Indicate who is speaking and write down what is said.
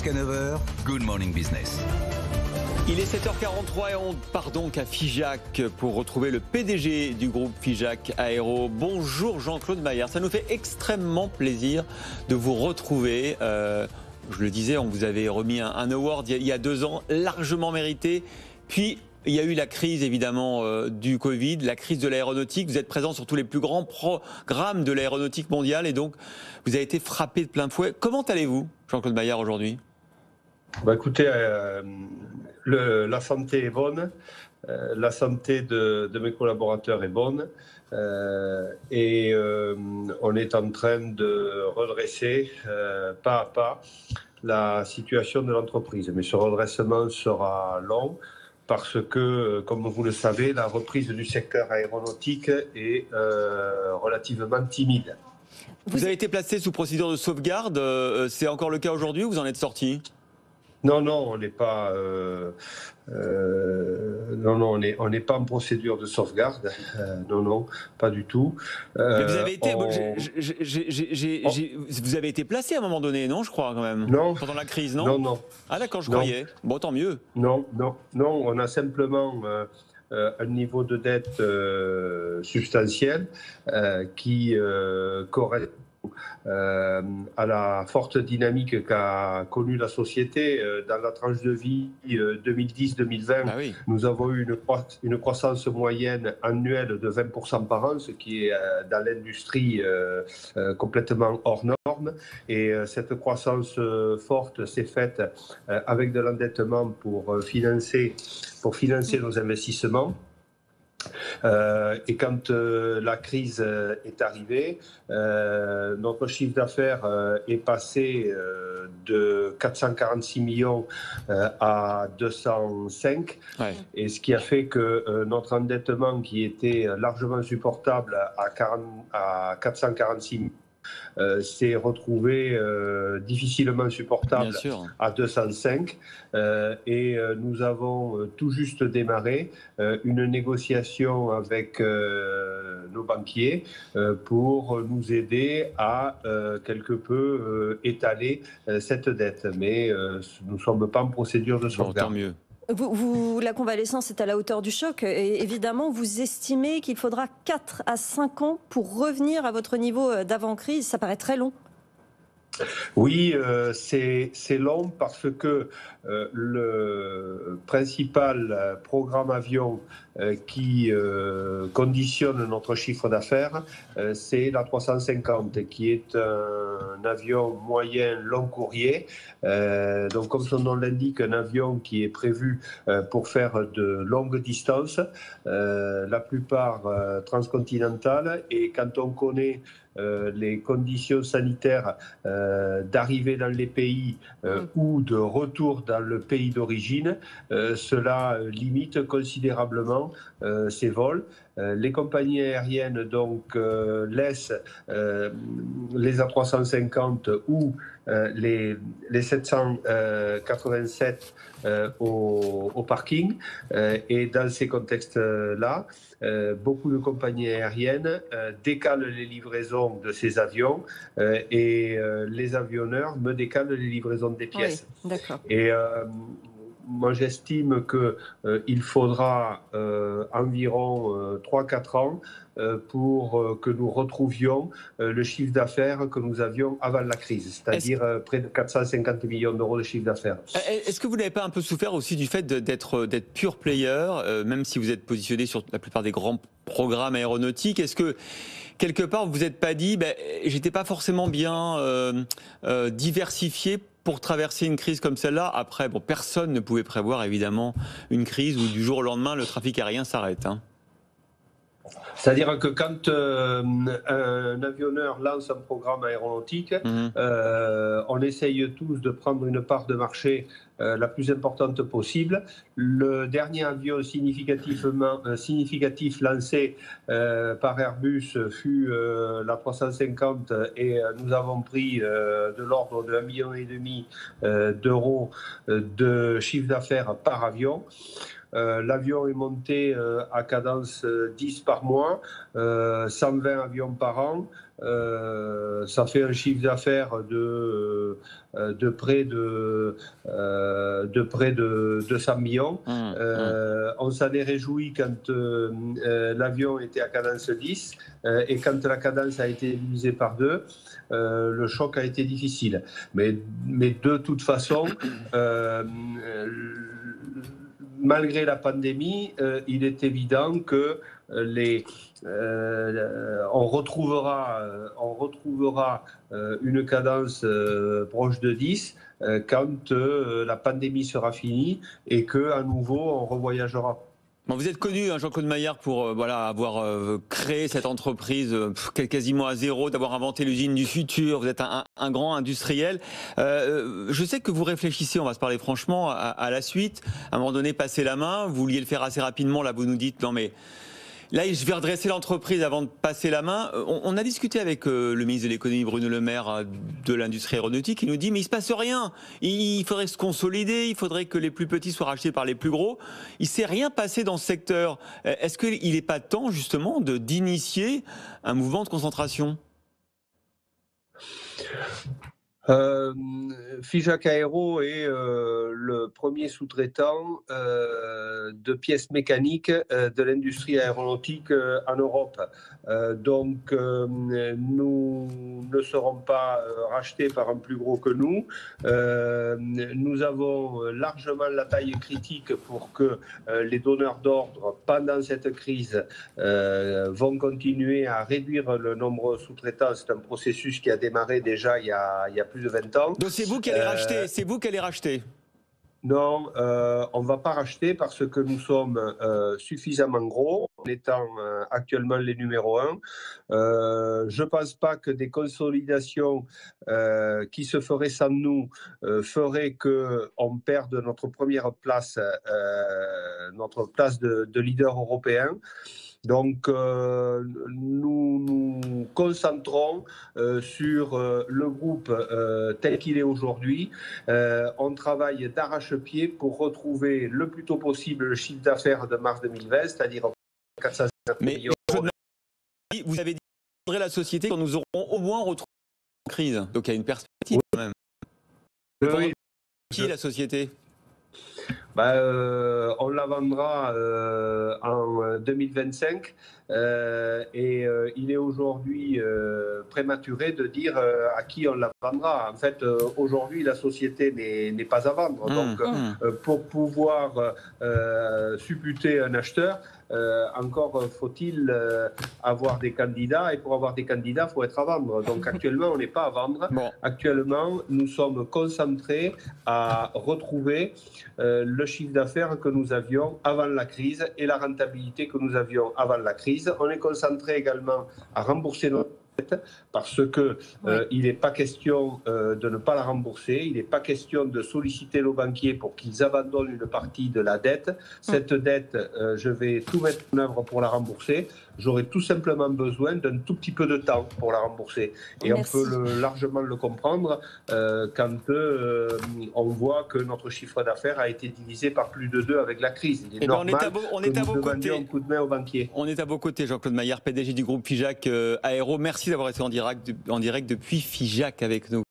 Speaker 1: Jusqu'à 9 h, Good Morning Business.
Speaker 2: Il est 7h43 et on part donc à Figeac pour retrouver le PDG du groupe Figeac Aéro. Bonjour Jean-Claude Maillard, ça nous fait extrêmement plaisir de vous retrouver. Je le disais, on vous avait remis un award il y a 2 ans, largement mérité. Puis il y a eu la crise évidemment du Covid, la crise de l'aéronautique. Vous êtes présent sur tous les plus grands programmes de l'aéronautique mondiale et donc vous avez été frappé de plein fouet. Comment allez-vous, Jean-Claude Maillard, aujourd'hui ?
Speaker 3: Écoutez, la santé est bonne, la santé de mes collaborateurs est bonne et on est en train de redresser pas à pas la situation de l'entreprise. Mais ce redressement sera long parce que, comme vous le savez, la reprise du secteur aéronautique est relativement timide.
Speaker 2: Vous avez été placé sous procédure de sauvegarde, c'est encore le cas aujourd'hui ou vous en êtes sorti ?
Speaker 3: Non, on n'est pas. On n'est pas en procédure de sauvegarde. Non, pas du tout.
Speaker 2: Mais vous avez été. Vous avez été placé à un moment donné, non ? Je crois quand même.
Speaker 3: Non.
Speaker 2: Pendant la crise, non ?
Speaker 3: Non.
Speaker 2: Ah d'accord, je croyais. Bon, tant mieux.
Speaker 3: Non. On a simplement un niveau de dette substantiel qui correspond à la forte dynamique qu'a connue la société dans la tranche de vie 2010-2020.
Speaker 2: Ah oui.
Speaker 3: Nous avons eu une croissance moyenne annuelle de 20% par an, ce qui est dans l'industrie complètement hors norme. Et cette croissance forte s'est faite avec de l'endettement pour financer nos investissements. Et quand la crise est arrivée, notre chiffre d'affaires est passé de 446 millions à 205, ouais. Et ce qui a fait que notre endettement, qui était largement supportable à 446 millions, s'est retrouvé difficilement supportable à 205 et nous avons tout juste démarré une négociation avec nos banquiers pour nous aider à quelque peu étaler cette dette, mais nous ne sommes pas en procédure de sauvegarde.
Speaker 2: Tant mieux.
Speaker 4: La convalescence est à la hauteur du choc et évidemment vous estimez qu'il faudra 4 à 5 ans pour revenir à votre niveau d'avant-crise. Ça paraît très long.
Speaker 3: Oui, c'est long parce que le principal programme avion qui conditionne notre chiffre d'affaires, c'est l'A350, qui est un avion moyen long courrier. Donc, comme son nom l'indique, un avion qui est prévu pour faire de longues distances, la plupart transcontinentales. Et quand on connaît les conditions sanitaires d'arrivée dans les pays ou de retour dans le pays d'origine, cela limite considérablement ces vols. Les compagnies aériennes donc laissent les A350 ou les 787 au parking, et dans ces contextes-là, beaucoup de compagnies aériennes décalent les livraisons de ces avions et les avionneurs me décalent les livraisons des pièces.
Speaker 4: Oui, d'accord.
Speaker 3: Et moi, j'estime qu'il faudra environ 3-4 ans pour que nous retrouvions le chiffre d'affaires que nous avions avant la crise, c'est-à-dire près de 450 millions d'euros de chiffre d'affaires.
Speaker 2: Est-ce que vous n'avez pas un peu souffert aussi du fait d'être pure player, même si vous êtes positionné sur la plupart des grands programmes aéronautiques ? Est-ce que quelque part vous vous êtes pas dit, j'étais pas forcément bien diversifié pour traverser une crise comme celle-là? Après, personne ne pouvait prévoir évidemment une crise où du jour au lendemain le trafic aérien s'arrête.
Speaker 3: C'est-à-dire que quand un avionneur lance un programme aéronautique, on essaye tous de prendre une part de marché la plus importante possible. Le dernier avion significatif lancé par Airbus fut l'A350 et nous avons pris de l'ordre de 1,5 million d'euros de chiffre d'affaires par avion. l'avion est monté à cadence 10 par mois, 120 avions par an. Ça fait un chiffre d'affaires de près de 200 millions. On s'en est réjoui quand l'avion était à cadence 10 et quand la cadence a été divisée par 2, le choc a été difficile. Mais de toute façon, malgré la pandémie, il est évident que on retrouvera une cadence proche de 10 quand la pandémie sera finie et qu'à nouveau on revoyagera.
Speaker 2: Bon, vous êtes connu, hein, Jean-Claude Maillard, pour avoir créé cette entreprise quasiment à zéro, d'avoir inventé l'usine du futur. Vous êtes un grand industriel. Je sais que vous réfléchissez, on va se parler franchement, à la suite. À un moment donné, passer la main. Vous vouliez le faire assez rapidement. Là, vous nous dites, non mais... Là, je vais redresser l'entreprise avant de passer la main. On a discuté avec le ministre de l'économie, Bruno Le Maire, de l'industrie aéronautique. Il nous dit, mais il ne se passe rien. Il faudrait se consolider, il faudrait que les plus petits soient rachetés par les plus gros. Il ne s'est rien passé dans ce secteur. Est-ce qu'il n'est pas temps, justement, d'initier un mouvement de concentration ?
Speaker 3: Figeac Aero est le premier sous-traitant de pièces mécaniques de l'industrie aéronautique en Europe. Donc nous ne serons pas rachetés par un plus gros que nous. Nous avons largement la taille critique pour que les donneurs d'ordre, pendant cette crise, vont continuer à réduire le nombre de sous-traitants. C'est un processus qui a démarré déjà il y a plus de 20 ans.
Speaker 2: Donc c'est vous qui allez racheter, c'est vous qui allez racheter.
Speaker 3: Non, on ne va pas racheter parce que nous sommes suffisamment gros, en étant actuellement les numéros 1. Je ne pense pas que des consolidations qui se feraient sans nous feraient qu'on perde notre première place, notre place de leader européen. Donc, nous nous concentrons sur le groupe tel qu'il est aujourd'hui. On travaille d'arrache-pied pour retrouver le plus tôt possible le chiffre d'affaires de mars 2020, c'est-à-dire 450 millions.
Speaker 2: Vous avez dit que la société quand nous aurons au moins retrouvé la crise. Donc, il y a une perspective quand même.
Speaker 3: Oui.
Speaker 2: Qui la société ?
Speaker 3: On la vendra en 2025 et il est aujourd'hui prématuré de dire à qui on la vendra. En fait, aujourd'hui, la société n'est pas à vendre. Donc, pour pouvoir supputer un acheteur, encore faut-il avoir des candidats, et pour avoir des candidats, il faut être à vendre. Donc actuellement, on n'est pas à vendre. Bon. Actuellement, nous sommes concentrés à retrouver le chiffre d'affaires que nous avions avant la crise et la rentabilité que nous avions avant la crise. On est concentré également à rembourser nos dettes parce que il n'est pas question de ne pas la rembourser, il n'est pas question de solliciter nos banquiers pour qu'ils abandonnent une partie de la dette. Cette dette, je vais tout mettre en œuvre pour la rembourser. J'aurai tout simplement besoin d'un tout petit peu de temps pour la rembourser. Et merci. On peut largement le comprendre quand on voit que notre chiffre d'affaires a été divisé par plus de 2 avec la crise. Il est normal que nous demandions un coup de main aux banquiers.
Speaker 2: On est à vos côtés, Jean-Claude Maillard, PDG du groupe Figeac Aéro. Merci d'avoir été en direct depuis Figeac avec nous.